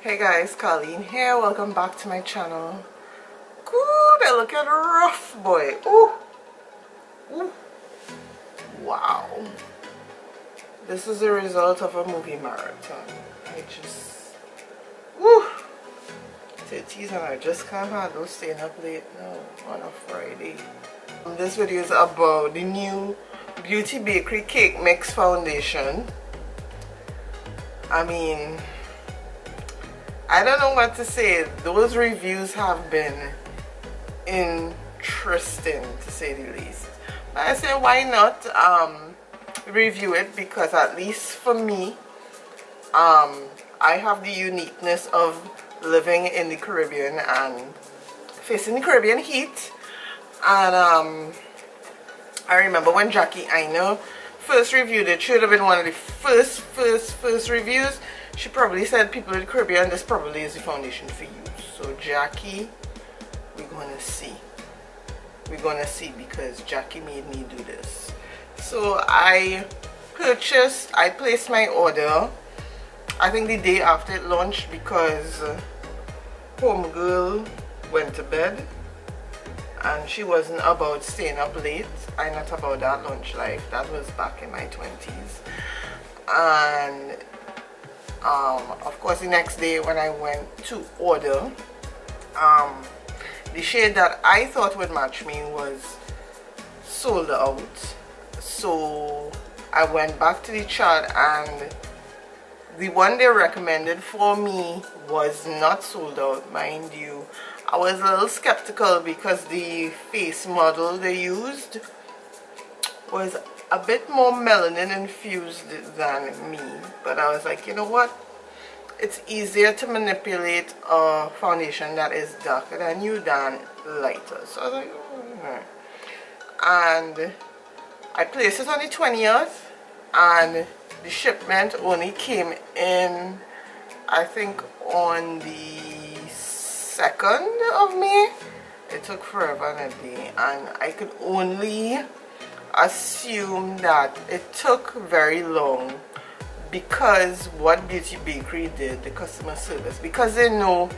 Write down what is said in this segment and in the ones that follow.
Hey guys, Colleen here. Welcome back to my channel. Good, I look at rough boy. Ooh. Ooh. Wow. This is the result of a movie marathon. I just woo. Titties, and I just can't handle staying up late now on a Friday. This video is about the new Beauty Bakerie Cake Mix Foundation. I mean, I don't know what to say. Those reviews have been interesting, to say the least. But I say, why not review it? Because at least for me, I have the uniqueness of living in the Caribbean and facing the Caribbean heat. And I remember when Jackie Aina first reviewed it, should have been one of the first reviews. She probably said, people in the Caribbean, this probably is the foundation for you. So Jackie, we're gonna see. We're gonna see, because Jackie made me do this. So I placed my order, I think the day after it launched, because homegirl went to bed and she wasn't about staying up late. I'm not about that lunch life. That was back in my 20s. And of course, the next day when I went to order, the shade that I thought would match me was sold out. So I went back to the chart, and the one they recommended for me was not sold out, mind you. I was a little skeptical because the face model they used was a bit more melanin infused than me. But I was like, you know what? It's easier to manipulate a foundation that is darker than you than lighter. So I was like, and I placed it on the 20th, and the shipment only came in, I think, on the 2nd of May. It took forever and a day, and I could only assume that it took very long because what Beauty Bakerie did, the customer service, because they know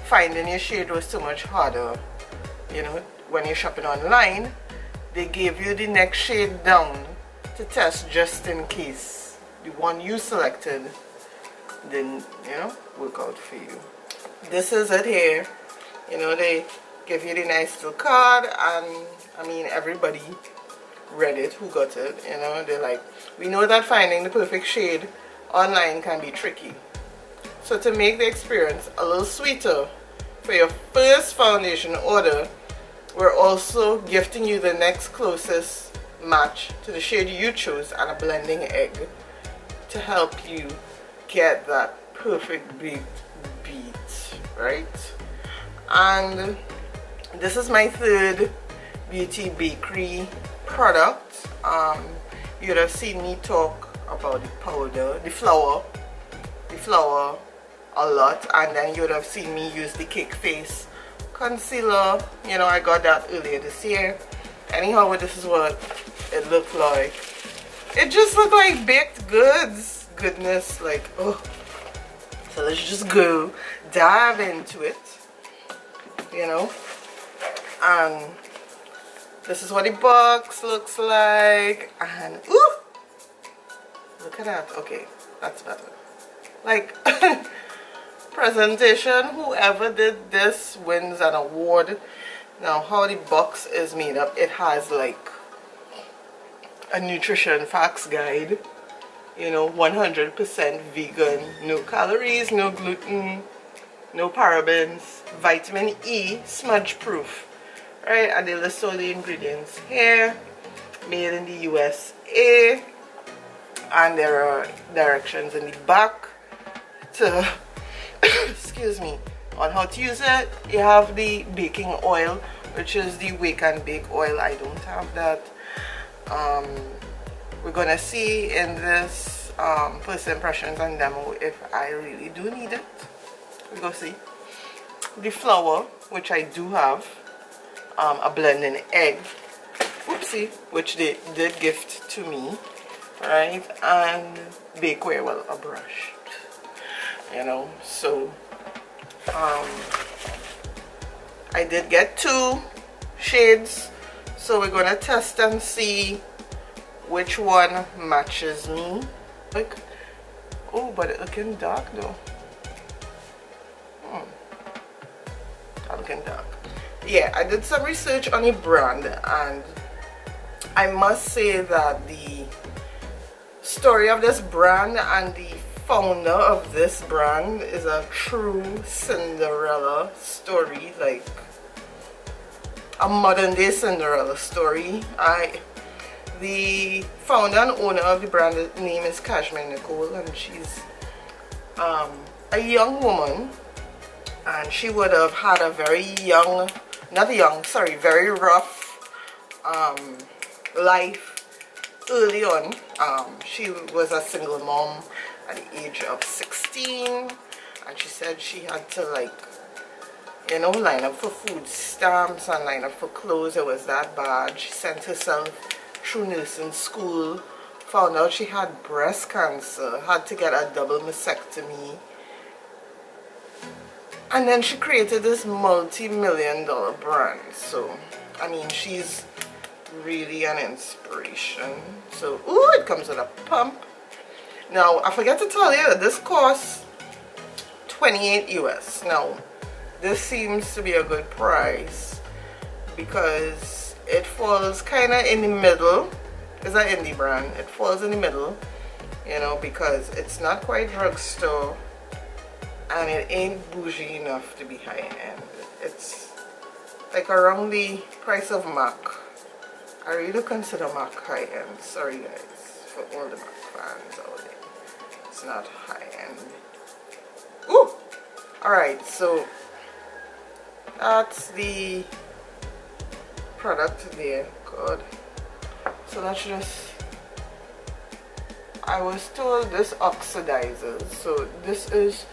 finding your shade was so much harder. You know, when you're shopping online, they gave you the next shade down to test just in case the one you selected didn't, you know, work out for you. This is it here. You know, they give you the nice little card, and I mean, everybody read it who got it. You know, they're like, we know that finding the perfect shade online can be tricky, so to make the experience a little sweeter for your first foundation order, we're also gifting you the next closest match to the shade you chose and a blending egg to help you get that perfect baked beat, right? And this is my third Beauty Bakerie product. You would have seen me talk about the powder, the flour a lot, and then you would have seen me use the Cake Face concealer. You know, I got that earlier this year. Anyhow, this is what it looked like. It just looked like baked goods. Goodness, like, oh. So let's just go dive into it, you know. And this is what the box looks like, and ooh, look at that. Okay, that's better. Like, presentation, whoever did this wins an award. Now, how the box is made up, it has like a nutrition facts guide, you know, 100% vegan, no calories, no gluten, no parabens, vitamin E, smudge proof. Right, and they list all the ingredients here, made in the USA, and there are directions in the back to excuse me, on how to use it. You have the baking oil, which is the Wake and Bake oil. I don't have that. We're gonna see in this first impressions and demo if I really do need it. We go see the flour, which I do have. A blending egg, oopsie, which they did gift to me, right? And bakeware, well, a brush. you know. So I did get 2 shades, so we're gonna test and see which one matches me. Like, oh, but it's looking dark though. Looking dark. Yeah, I did some research on a brand, and I must say that the story of this brand and the founder of this brand is a true Cinderella story, like a modern day Cinderella story. The founder and owner of the brand name is Cashmere Nicole, and she's a young woman, and she would have had a very very rough life early on. She was a single mom at the age of 16, and she said she had to, like, you know, line up for food stamps and line up for clothes. It was that bad. She sent herself through nursing school, found out she had breast cancer, had to get a double mastectomy, and then she created this multi-million-dollar brand. So I mean, she's really an inspiration. So ooh, it comes with a pump. Now I forgot to tell you, this costs $28 US. Now this seems to be a good price because it falls kind of in the middle. It's an indie brand. It falls in the middle, you know, because it's not quite drugstore and it ain't bougie enough to be high end. It's like around the price of MAC. I really consider MAC high end. Sorry guys for all the MAC fans out there. It's not high end. Ooh! Alright, so that's the product there. God. So that's just, I was told this oxidizes. So this is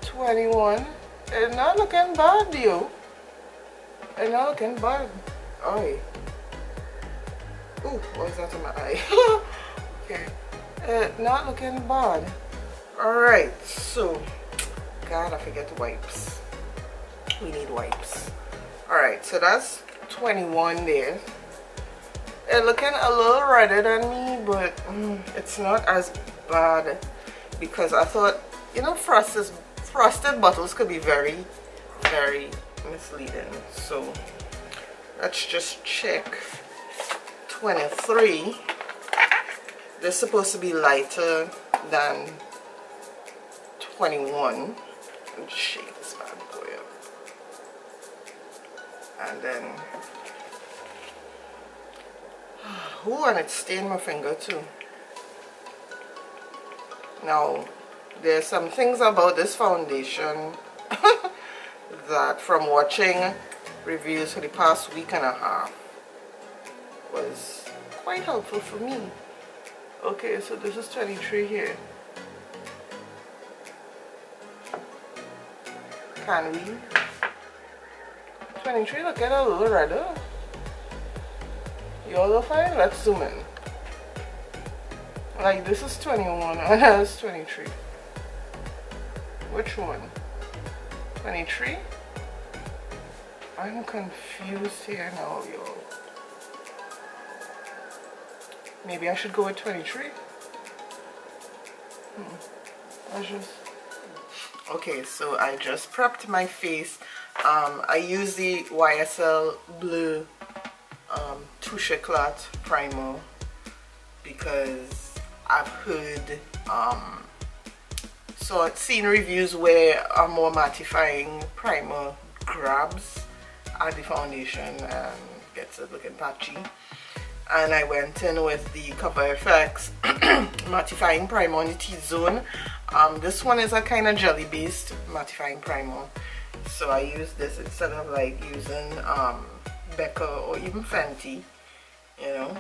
21. It's not looking bad, yo. It's not looking bad. Oi. Ooh, what is that in my eye? Okay. Not looking bad. Alright, so God, I forget wipes. We need wipes. Alright, so that's 21 there. It's looking a little redder than me, but it's not as bad, because I thought, you know, frosted bottles could be very, very misleading. So let's just check 23. This is supposed to be lighter than 21. Let me shake this bad boy up. And then, ooh, and it stained my finger too. Now, there's some things about this foundation that, from watching reviews for the past week and a half, was quite helpful for me. Okay, so this is 23 here. Can we? 23 looking a little redder. You all look fine? Let's zoom in. Like, this is 21 and that's 23. Which one? 23? I'm confused here now, yo. Maybe I should go with 23? Okay, so I just prepped my face. I use the YSL Bleu Touche Éclat primer because I've heard seen reviews where a more mattifying primer grabs at the foundation and gets it looking patchy. And I went in with the Cover FX mattifying primer on the T-zone. This one is a kind of jelly based mattifying primer, so I use this instead of like using Becca or even Fenty, you know.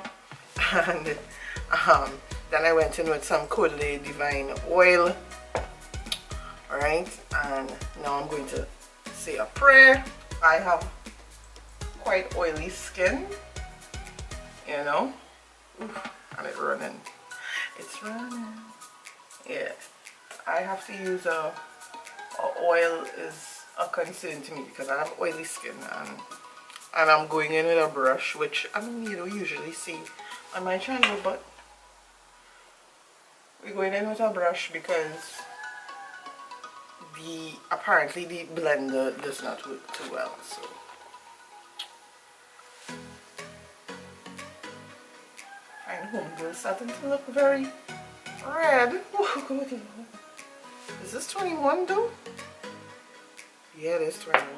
And then I went in with some Côte Divine oil. Alright, and now I'm going to say a prayer. I have quite oily skin, you know. Oof, and it's running. Yeah, I have to use a oil is a concern to me because I have oily skin, and I'm going in with a brush, which I mean you don't usually see on my channel, but we're going in with a brush because apparently the blender does not work too well. So and homegirl starting to look very red. Oh, God. Is this 21 though? Yeah, it is 21.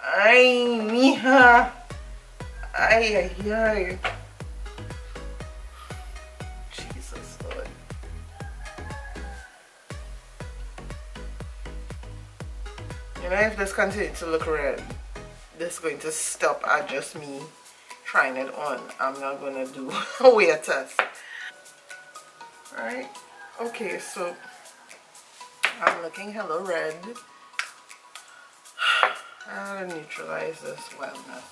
Ay, mija. Ay, ay, ay. Jesus, Lord. You know, if this continues to look red, this is going to stop at just me trying it on. I'm not gonna do a wear test. Alright, okay, so I'm looking hella red. I gotta neutralize this wetness.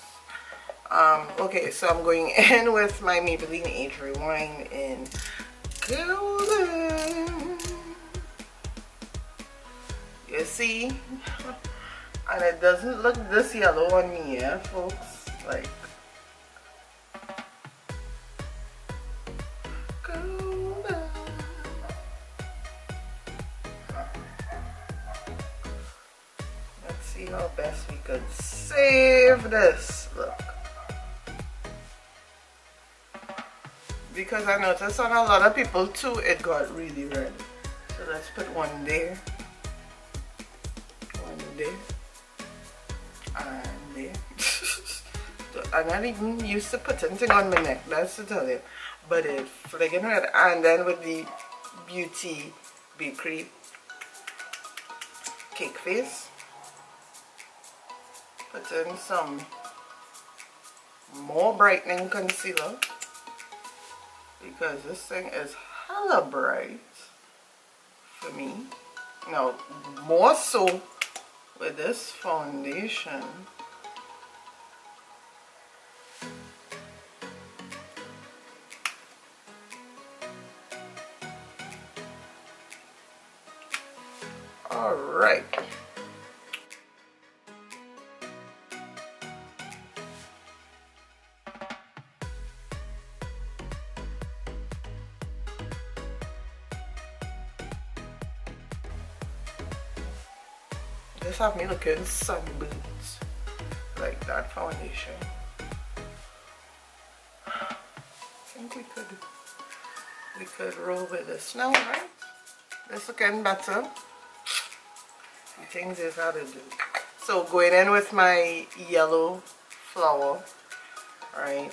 Okay, so I'm going in with my Maybelline Age Rewind in Golden. You see? And it doesn't look this yellow on me, yeah, folks? Like, Golden. Let's see how best we could save this look. Because I noticed on a lot of people too, it got really red. So let's put one there. There and there. I'm not even used to putting thing on my neck, that's to tell you, but it's flagging red. And then with the Beauty Bakerie cake face, put in some more brightening concealer because this thing is hella bright for me. Now more so with this foundation. All right. This have me looking sun boots like that foundation. I think we could roll with this now, right? This looking better. The things is how to do. So going in with my yellow flower, right?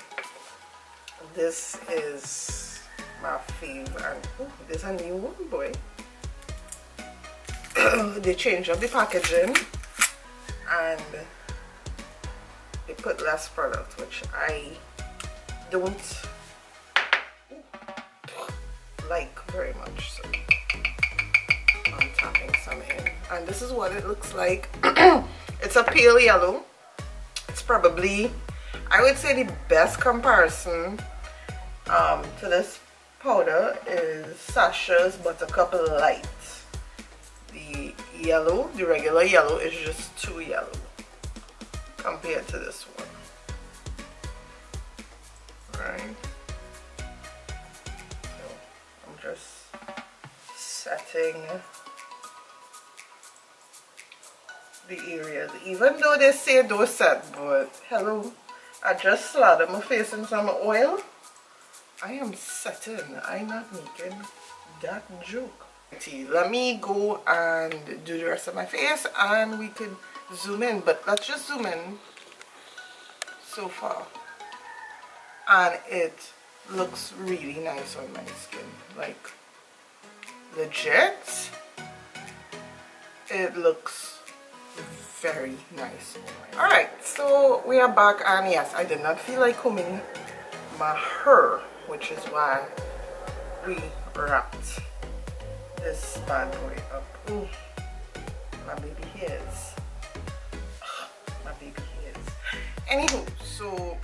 This is my favorite. Oh, there's a new one, boy. They changed up the packaging and they put less product, which I don't like very much. So I'm tapping some in, and this is what it looks like. It's a pale yellow. It's probably, I would say, the best comparison to this powder is Sasha's Buttercup Light. The yellow, the regular yellow, is just too yellow compared to this one. Right? So I'm just setting the areas. Even though they say don't set, but hello, I just slathered my face in some oil. I am setting. I'm not making that joke. Let me go and do the rest of my face and we could zoom in, but let's just zoom in so far. And it looks really nice on my skin, like legit. It looks very nice. Alright, so we are back, and yes, I did not feel like combing my hair, which is why we wrapped this bad boy up. Ooh, my baby hairs. My baby hairs. Anywho, so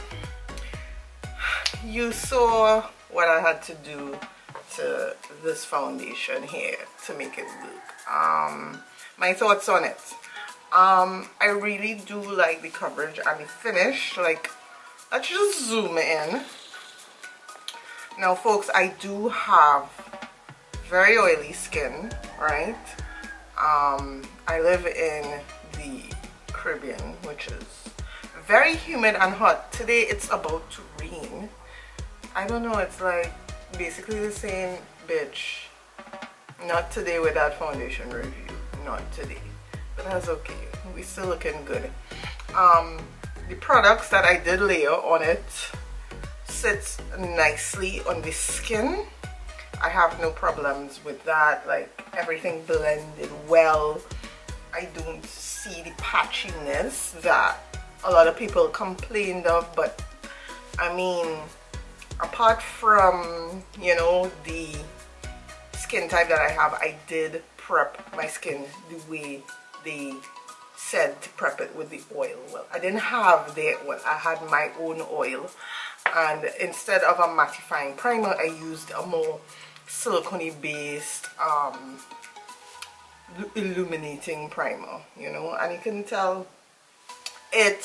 you saw what I had to do to this foundation here to make it work. My thoughts on it. I really do like the coverage and the finish. Like, let's just zoom in. Now folks, I do have very oily skin, right? I live in the Caribbean, which is very humid and hot. Today it's about to rain. I don't know, it's like basically the same bitch. Not today with that foundation review. Not today. But that's okay. We still looking good. The products that I did layer on it sits nicely on the skin. I have no problems with that. Like, everything blended well. I don't see the patchiness that a lot of people complained of, but I mean, apart from, you know, the skin type that I have, I did prep my skin the way they said to prep it with the oil. Well, I didn't have their oil, I had my own oil, and instead of a mattifying primer, I used a more silicone based illuminating primer, you know, and you can tell it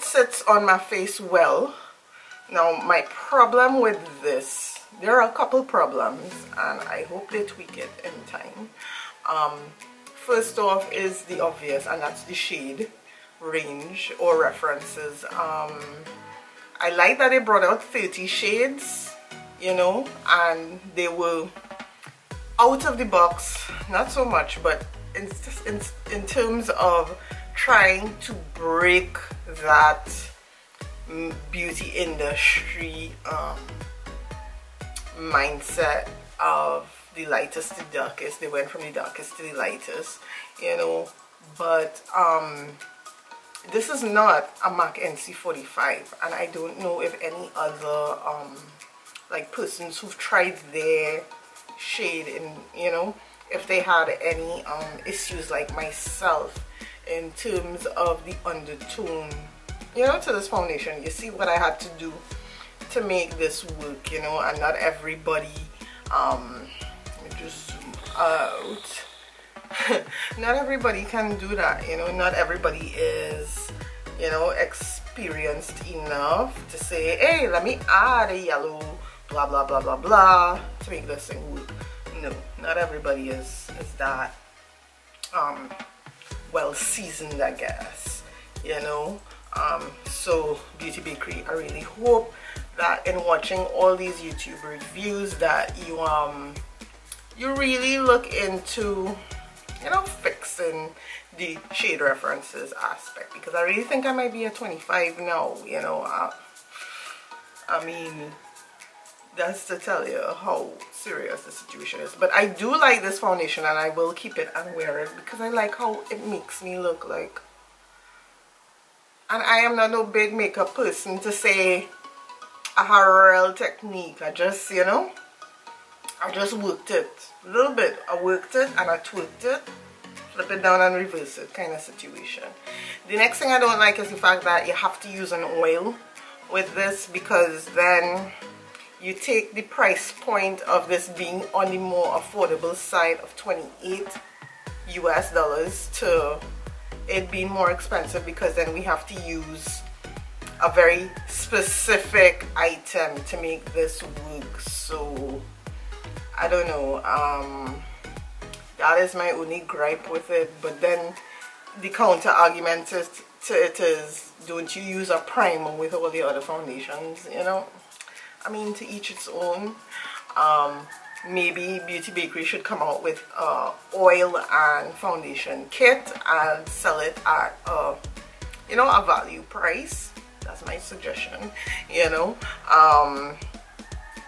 sits on my face well. Now my problem with this, there are a couple problems, and I hope they tweak it in time. First off is the obvious, and that's the shade range or references. I like that they brought out 30 shades, you know, and they were out of the box, not so much, but in terms of trying to break that beauty industry mindset of the lightest to darkest. They went from the darkest to the lightest, you know. But this is not a MAC NC45, and I don't know if any other like persons who've tried their shade in, you know, if they had any issues like myself in terms of the undertone, you know, to this foundation. You see what I had to do to make this work, you know, and not everybody, let me just zoom out. Not everybody can do that, you know. Not everybody is, you know, experienced enough to say, hey, let me add a yellow blah blah blah blah blah to make this thing work. No, not everybody is that well seasoned, I guess, you know. So Beauty Bakerie, I really hope that in watching all these YouTube reviews that you really look into, you know, fixing the shade references aspect, because I really think I might be a 25 now, you know. I mean, that's to tell you how serious the situation is. But I do like this foundation, and I will keep it and wear it because I like how it makes me look like. And I am not no big makeup person to say I have a real technique. I just, you know, I just worked it a little bit. I worked it and I twerked it, flip it down and reverse it kind of situation. The next thing I don't like is the fact that you have to use an oil with this, because then you take the price point of this being on the more affordable side of $28 US to it being more expensive, because then we have to use a very specific item to make this work. So I don't know, that is my only gripe with it. But then the counter argument to it is, don't you use a primer with all the other foundations, you know? I mean, to each its own. Maybe Beauty Bakerie should come out with oil and foundation kit and sell it at you know, a value price. That's my suggestion, you know.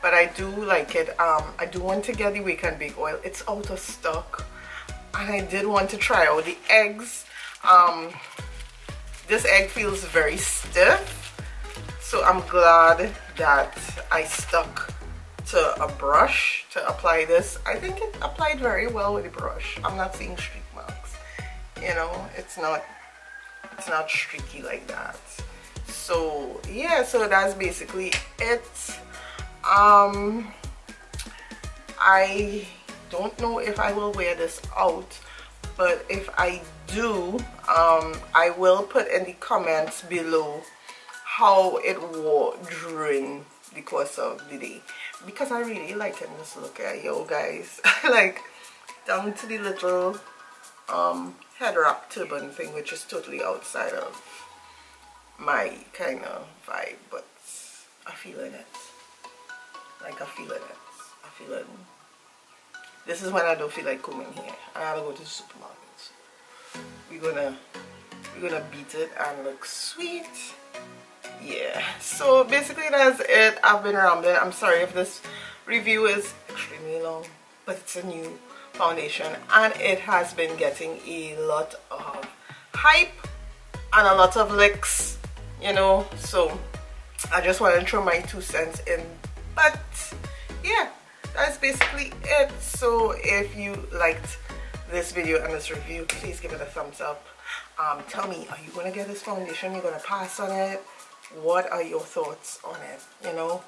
But I do like it. I do want to get the Wake and Bake oil. It's out of stock, and I did want to try out the eggs. This egg feels very stiff, so I'm glad that I stuck to a brush to apply this. I think it applied very well with the brush. I'm not seeing streak marks, you know. It's not streaky like that. So yeah, so that's basically it. I don't know if I will wear this out, but if I do, I will put in the comments below how it wore during the course of the day, because I really like this look at yo guys. Like down to the little head wrap turban thing, which is totally outside of my kind of vibe, but I feeling it. Like I feeling it. I feeling. This is when I don't feel like combing hair. I gotta go to the supermarket. So we're gonna beat it and look sweet. Yeah. So basically that's it. I've been rambling. I'm sorry if this review is extremely long, but it's a new foundation and it has been getting a lot of hype and a lot of licks, you know, so I just want to throw my 2 cents in. But yeah, that's basically it. So if you liked this video and this review, please give it a thumbs up. Tell me, are you gonna get this foundation? You're gonna pass on it? What are your thoughts on it? You know,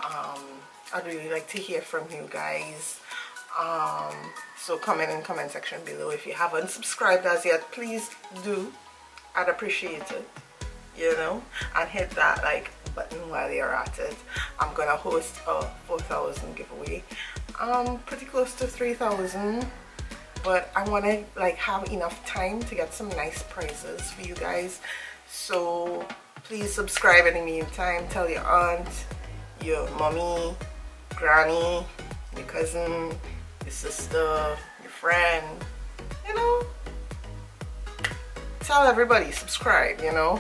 I'd really like to hear from you guys. So comment in the comment section below. If you haven't subscribed as yet, please do. I'd appreciate it, you know, and hit that like button while you're at it. I'm gonna host a 4,000 giveaway. Pretty close to 3,000, but I want to like have enough time to get some nice prizes for you guys. So please subscribe in the meantime. Tell your aunt, your mommy, granny, your cousin, your sister, your friend, you know, tell everybody, subscribe, you know,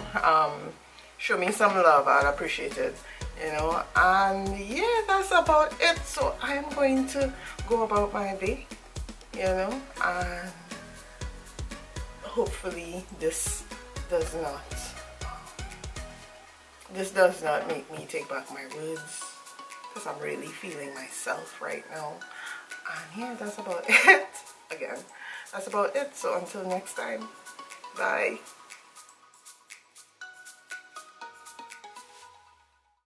show me some love, I'd appreciate it, you know. And yeah, that's about it. So I'm going to go about my day, you know, and hopefully this does not make me take back my words, because I'm really feeling myself right now. And yeah, that's about it. Again, that's about it. So until next time, bye.